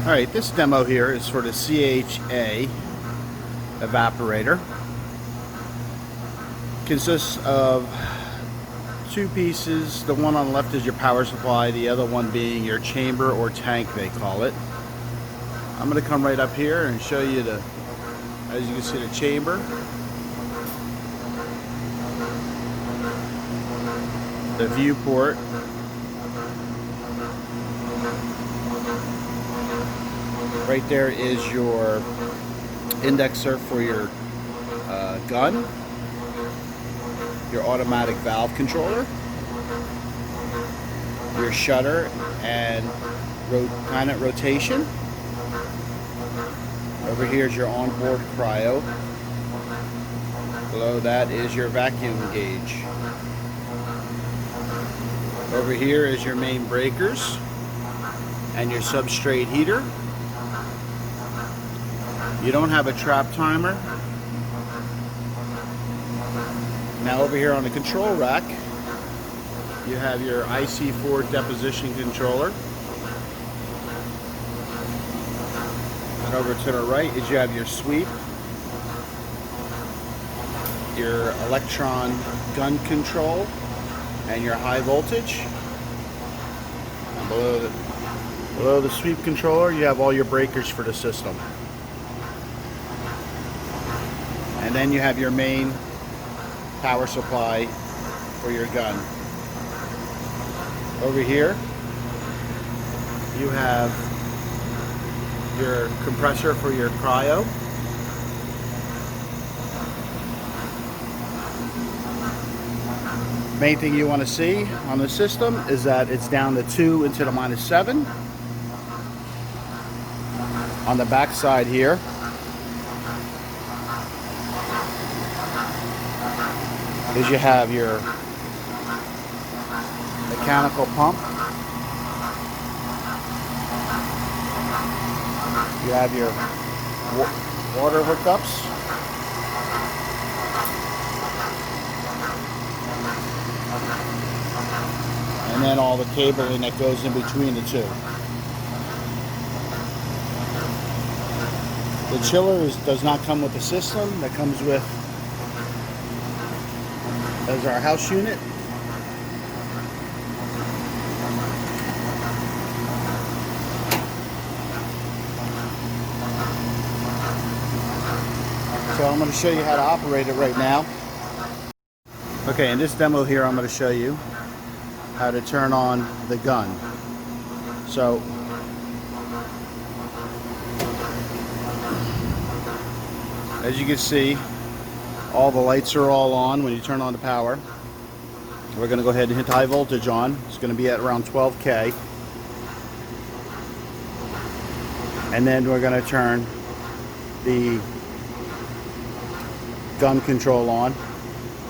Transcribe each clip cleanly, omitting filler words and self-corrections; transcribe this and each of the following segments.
Alright, this demo here is for the CHA evaporator. Consists of two pieces. The one on the left is your power supply, the other one being your chamber or tank, they call it. I'm going to come right up here and show you as you can see, the chamber, the viewport, right there is your indexer for your gun, your automatic valve controller, your shutter and planet rotation. Over here is your onboard cryo. Below that is your vacuum gauge. Over here is your main breakers and your substrate heater. You don't have a trap timer. Now over here on the control rack, you have your IC4 deposition controller. And over to the right is you have your sweep, your electron gun control, and your high voltage. And below the sweep controller, you have all your breakers for the system. And then you have your main power supply for your gun. Over here, you have your compressor for your cryo. Main thing you want to see on the system is that it's down to 2 into the -7. On the back side here, is you have your mechanical pump, you have your water hookups, and then all the cabling that goes in between the two. The chiller does not come with the system. That comes with as our house unit. So I'm going to show you how to operate it right now. Okay, in this demo here I'm going to show you how to turn on the gun. So as you can see, all the lights are all on when you turn on the power. We're going to go ahead and hit high voltage on. It's going to be at around 12K. And then we're going to turn the gun control on.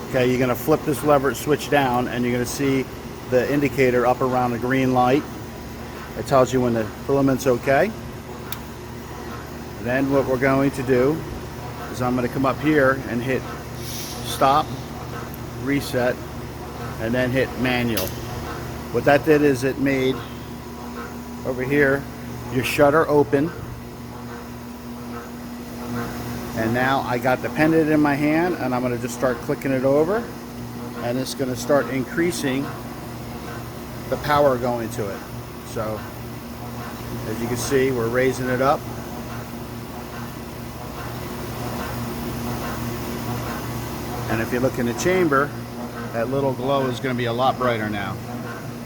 Okay, you're going to flip this lever switch down and you're going to see the indicator up around the green light. It tells you when the filament's okay. Then what we're going to do is I'm going to come up here and hit stop, reset, and then hit manual. What that did is it made over here your shutter open, and now I got the pendant in my hand and I'm going to just start clicking it over, and it's going to start increasing the power going to it. So as you can see, we're raising it up. And if you look in the chamber, that little glow is going to be a lot brighter now.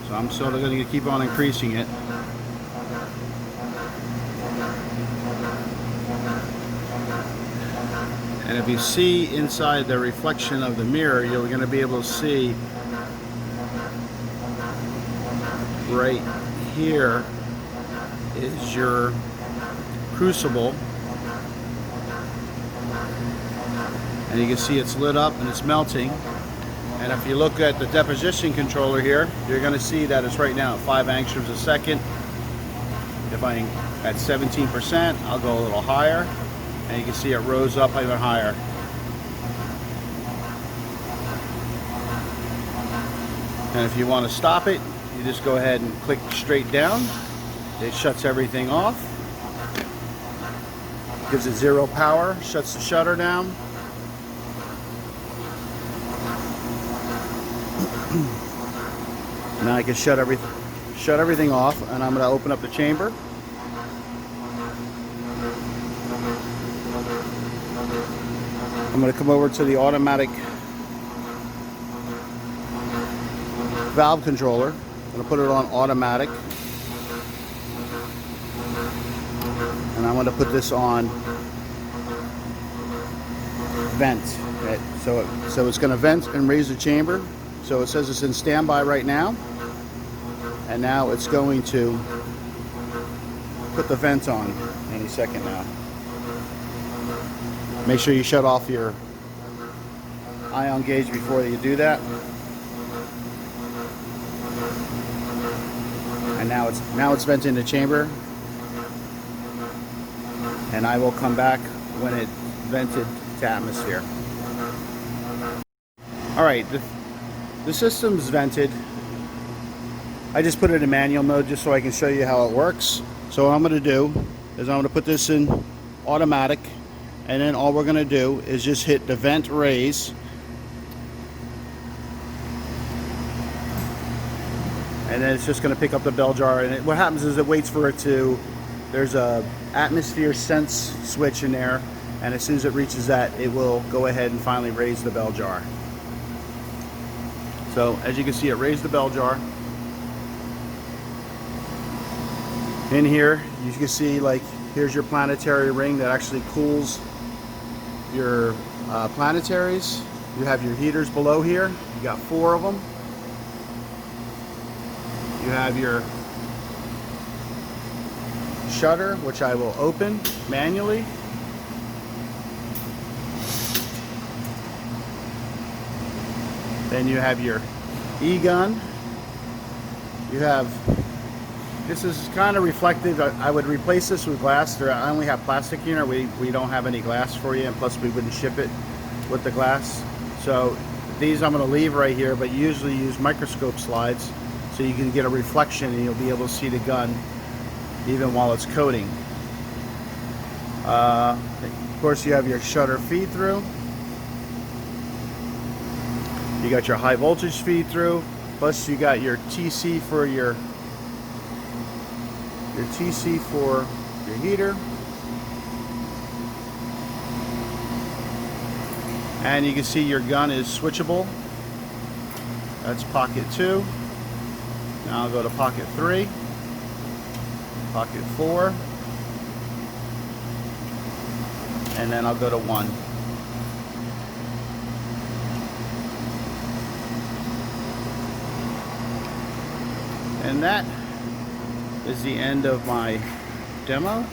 So I'm sort of going to keep on increasing it. And if you see inside the reflection of the mirror, you're going to be able to see right here is your crucible. And you can see it's lit up and it's melting. And if you look at the deposition controller here, you're going to see that it's right now at 5 angstroms a second. If I'm at 17%, I'll go a little higher. And you can see it rose up even higher. And if you want to stop it, you just go ahead and click straight down. It shuts everything off. Gives it 0 power, shuts the shutter down. Now I can shut everything off, and I'm going to open up the chamber. I'm going to come over to the automatic valve controller. I'm going to put it on automatic. And I'm going to put this on vent. Okay. So it's going to vent and raise the chamber. So it says it's in standby right now. And now it's going to put the vent on any second now. Make sure you shut off your ion gauge before you do that. And now it's venting the chamber. And I will come back when it vented to atmosphere. Alright, the system's vented. I just put it in manual mode just so I can show you how it works. So what I'm going to do is I'm going to put this in automatic, and then all we're going to do is just hit the vent raise. And then it's just going to pick up the bell jar, and what happens is it waits for it to, there's a atmosphere sense switch in there, and as soon as it reaches that, it will go ahead and finally raise the bell jar. So as you can see, it raised the bell jar. In here you can see, like, here's your planetary ring that actually cools your planetaries. You have your heaters below here. You got 4 of them. You have your shutter, which I will open manually. Then you have your E-gun. You have, this is kind of reflective. I would replace this with glass. I only have plastic here. We don't have any glass for you, and plus we wouldn't ship it with the glass. So these I'm going to leave right here, but usually use microscope slides so you can get a reflection and you'll be able to see the gun even while it's coating. Of course, you have your shutter feed through. You got your high voltage feed through, plus you got your TC for your TC for your heater. And you can see your gun is switchable. That's pocket 2. Now I'll go to pocket 3, pocket 4, and then I'll go to 1. And that is the end of my demo.